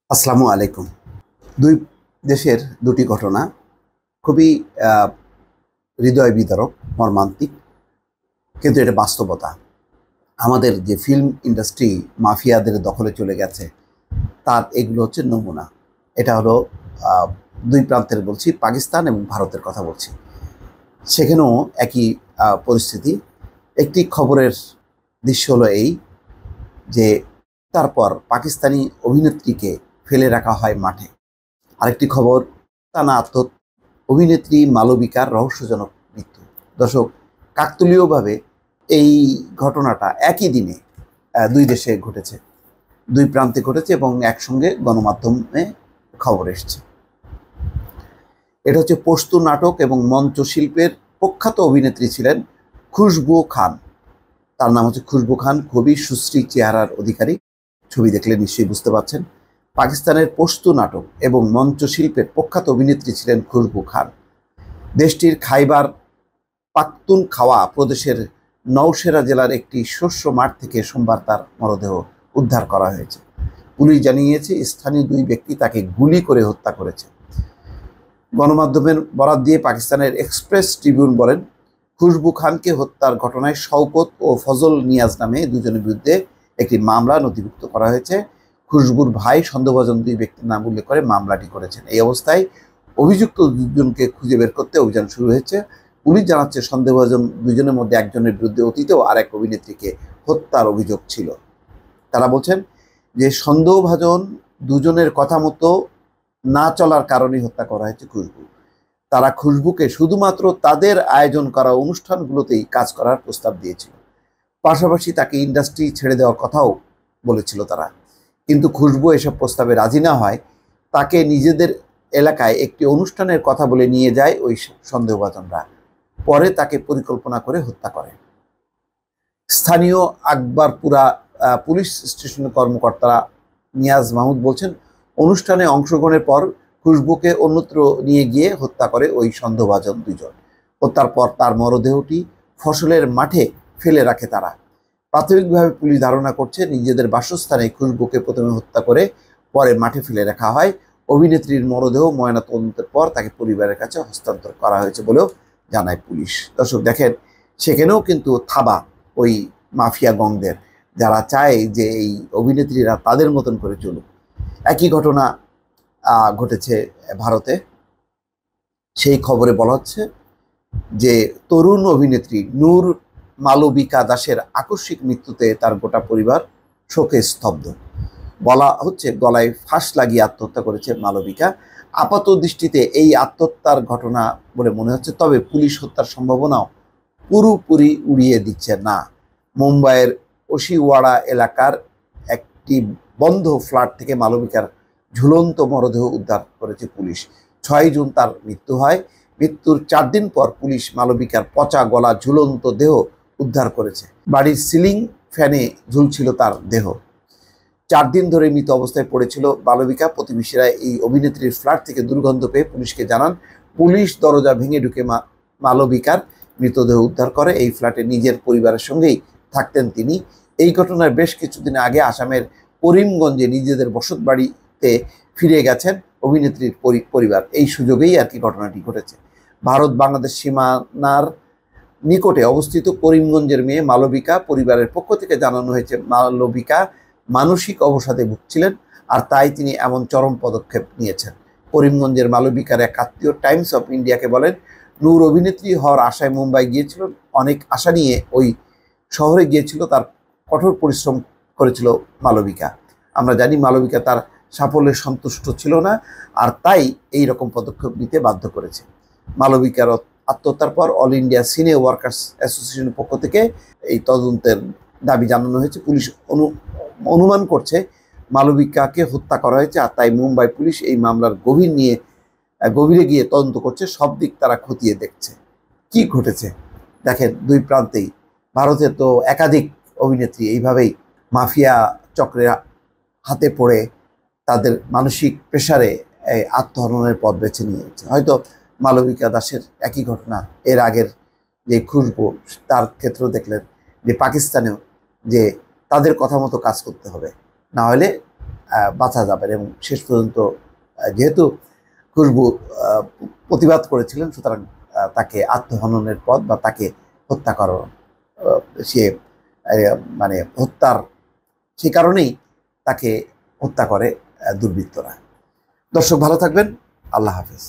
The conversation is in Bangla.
আসসালামু আলাইকুম। দুই দেশের দুটি ঘটনা খুবই হৃদয় বিদারক, মর্মান্তিক, কিন্তু এটা বাস্তবতা। আমাদের যে ফিল্ম ইন্ডাস্ট্রি মাফিয়াদের দখলে চলে গেছে, তার এগুলো হচ্ছে নমুনা। এটা হলো আহ, দুই প্রান্তের বলছি, পাকিস্তান এবং ভারতের কথা বলছি। সেখানেও একই পরিস্থিতি। একটি খবরের দৃশ্য হলো এই যে তারপর পাকিস্তানি অভিনেত্রীকে ফেলে রাখা হয় মাঠে। আরেকটি খবর, টানা অভিনেত্রী মালবিকার রহস্যজনক মৃত্যু। দর্শক, কাকতালীয়ভাবে এই ঘটনাটা একই দিনে দুই দেশে ঘটেছে, দুই প্রান্তে ঘটেছে এবং একসঙ্গে গণমাধ্যমে খবর এসছে। এটা হচ্ছে পশতু নাটক এবং মঞ্চ শিল্পের প্রখ্যাত অভিনেত্রী ছিলেন খুশবু খান। তার নাম হচ্ছে খুশবু খান, খুবই সুশ্রী চেহারার অধিকারী। ছবি দেখলে নিশ্চয়ই বুঝতে পারছেন। পাকিস্তানের পশতু নাটক এবং মঞ্চ শিল্পের প্রখ্যাত অভিনেত্রী ছিলেন খুশবু খান। দেশটির খাইবার পাখতুনখাওয়া প্রদেশের নওশেরা জেলার একটি শস্য মাঠ থেকে সোমবার তার মরদেহ উদ্ধার করা হয়েছে। পুলিশ জানিয়েছে স্থানীয় দুই ব্যক্তি তাকে গুলি করে হত্যা করেছে। গণমাধ্যমের বরাত দিয়ে পাকিস্তানের এক্সপ্রেস ট্রিবিউন বলেন, খুশবু খানকে হত্যার ঘটনায় শওকত ও ফজল নিয়াজ নামে দুজনের বিরুদ্ধে একটি মামলা নথিভুক্ত করা হয়েছে। খুশবুর ভাই সন্দেহভাজন দুই ব্যক্তির নাম উল্লেখ করে মামলাটি করেছেন। এই অবস্থায় অভিযুক্ত দুজনকে খুঁজে বের করতে অভিযান শুরু হয়েছে। পুলিশ জানাচ্ছে সন্দেহভাজন দুজনের মধ্যে একজনের বিরুদ্ধে অতীতেও আর এক অভিনেত্রীকে হত্যার অভিযোগ ছিল। তারা বলছেন যে সন্দেহভাজন দুজনের কথা মতো না চলার কারণেই হত্যা করা হয়েছে খুশবু। তারা খুশবুকে শুধুমাত্র তাদের আয়োজন করা অনুষ্ঠানগুলোতেই কাজ করার প্রস্তাব দিয়েছিল। পাশাপাশি তাকে ইন্ডাস্ট্রি ছেড়ে দেওয়ার কথাও বলেছিল তারা। কিন্তু খুশবু এসব প্রস্তাবে রাজি না হয় তাকে নিজেদের এলাকায় একটি অনুষ্ঠানের কথা বলে নিয়ে যায় ওই সন্দেহভাজনরা। পরে তাকে পরিকল্পনা করে হত্যা করে। স্থানীয় আকবরপুরা পুলিশ স্টেশনের কর্মকর্তা নিয়াজ মাহমুদ বলছেন, অনুষ্ঠানে অংশগ্রহণের পর খুশবুকে অন্যত্র নিয়ে গিয়ে হত্যা করে ওই সন্দেহভাজন দুজন। হত্যার পর তার মরদেহটি ফসলের মাঠে ফেলে রাখে তারা। প্রাথমিকভাবে পুলিশ ধারণা করছে নিজেদের বাসস্থানে খুশবুকে প্রথমে হত্যা করে পরে মাঠে ফেলে রাখা হয়। অভিনেত্রীর মরদেহ ময়নাতদন্তের পর তাকে পরিবারের কাছে হস্তান্তর করা হয়েছে বলেও জানায় পুলিশ। দর্শক দেখেন, সেখানেও কিন্তু থাবা ওই মাফিয়া গংদের, যারা চায় যে এই অভিনেত্রীরা তাদের মতন করে চলুক। একই ঘটনা ঘটেছে ভারতে। সেই খবরে বলা হচ্ছে যে তরুণ অভিনেত্রী নূর মালবিকা দাসের আকস্মিক মৃত্যুতে তার গোটা পরিবার শোকে স্তব্ধ। বলা হচ্ছে গলায় ফাঁস লাগিয়ে আত্মহত্যা করেছে মালবিকা। আপাত দৃষ্টিতে এই আত্মহত্যার ঘটনা বলে মনে হচ্ছে, তবে পুলিশ হত্যার সম্ভাবনাও পুরোপুরি উড়িয়ে দিচ্ছে না। মুম্বাইয়ের ওশিওয়াড়া এলাকার একটি বন্ধ ফ্ল্যাট থেকে মালবিকার ঝুলন্ত মরদেহ উদ্ধার করেছে পুলিশ। 6 জুন তার মৃত্যু হয়। মৃত্যুর 4 দিন পর পুলিশ মালবিকার পচা গলা ঝুলন্ত দেহ উদ্ধার করেছে। বাড়ির সিলিং ফ্যানে ঝুলছিল তার দেহ। 4 দিন ধরে মৃত অবস্থায় পড়েছিল মালবিকা। প্রতিবেশীরা এই অভিনেত্রীর ফ্ল্যাট থেকে দুর্গন্ধ পেয়ে পুলিশকে জানান। পুলিশ দরজা ভেঙে ঢুকে মালবিকার মৃতদেহ উদ্ধার করে। এই ফ্ল্যাটে নিজের পরিবারের সঙ্গেই থাকতেন তিনি। এই ঘটনার বেশ কিছুদিন আগে আসামের করিমগঞ্জে নিজেদের বসত বাড়িতে ফিরে গেছেন অভিনেত্রীর পরিবার। এই সুযোগেই আর কি ঘটনাটি ঘটেছে। ভারত বাংলাদেশ সীমানার নিকটে অবস্থিত করিমগঞ্জের মেয়ে মালবিকা। পরিবারের পক্ষ থেকে জানানো হয়েছে মালবিকা মানসিক অবসাদে ভুগছিলেন, আর তাই তিনি এমন চরম পদক্ষেপ নিয়েছেন। করিমগঞ্জের মালবিকার এক আত্মীয় টাইমস অফ ইন্ডিয়াকে বলেন, নূর অভিনেত্রী হওয়ার আশায় মুম্বাই গিয়েছিল। অনেক আশা নিয়ে ওই শহরে গিয়েছিল, তার কঠোর পরিশ্রম করেছিল মালবিকা। আমরা জানি মালবিকা তার সাফল্যে সন্তুষ্ট ছিল না, আর তাই এই রকম পদক্ষেপ নিতে বাধ্য করেছে। মালবিকার আত্মহত্যার পর অল ইন্ডিয়া সিনে ওয়ার্কার্স অ্যাসোসিয়েশনের পক্ষ থেকে এই তদন্তের দাবি জানানো হয়েছে। পুলিশ অনুমান করছে মালবিকাকে হত্যা করা হয়েছে, আর তাই মুম্বাই পুলিশ এই মামলার গভীরে গিয়ে তদন্ত করছে। সব দিক তারা খতিয়ে দেখছে কি ঘটেছে। দেখেন, দুই প্রান্তেই। ভারতে তো একাধিক অভিনেত্রী এইভাবেই মাফিয়া চক্রের হাতে পড়ে তাদের মানসিক প্রেসারে আত্মহননের পথ বেছে নিয়েছে। হয়তো মালবিকা দাসের একই ঘটনা। এর আগের যে খুশবু, তার ক্ষেত্র দেখলেন যে পাকিস্তানেও যে তাদের কথা মতো কাজ করতে হবে, না হলে বাঁচা যাবেন। এবং শেষ পর্যন্ত যেহেতু খুশবু প্রতিবাদ করেছিলেন, সুতরাং তাকে আত্মহননের পথ বা তাকে হত্যা করার সে মানে হত্যার সে কারণেই তাকে হত্যা করে দুর্বৃত্তরা। দর্শক ভালো থাকবেন, আল্লাহ হাফেজ।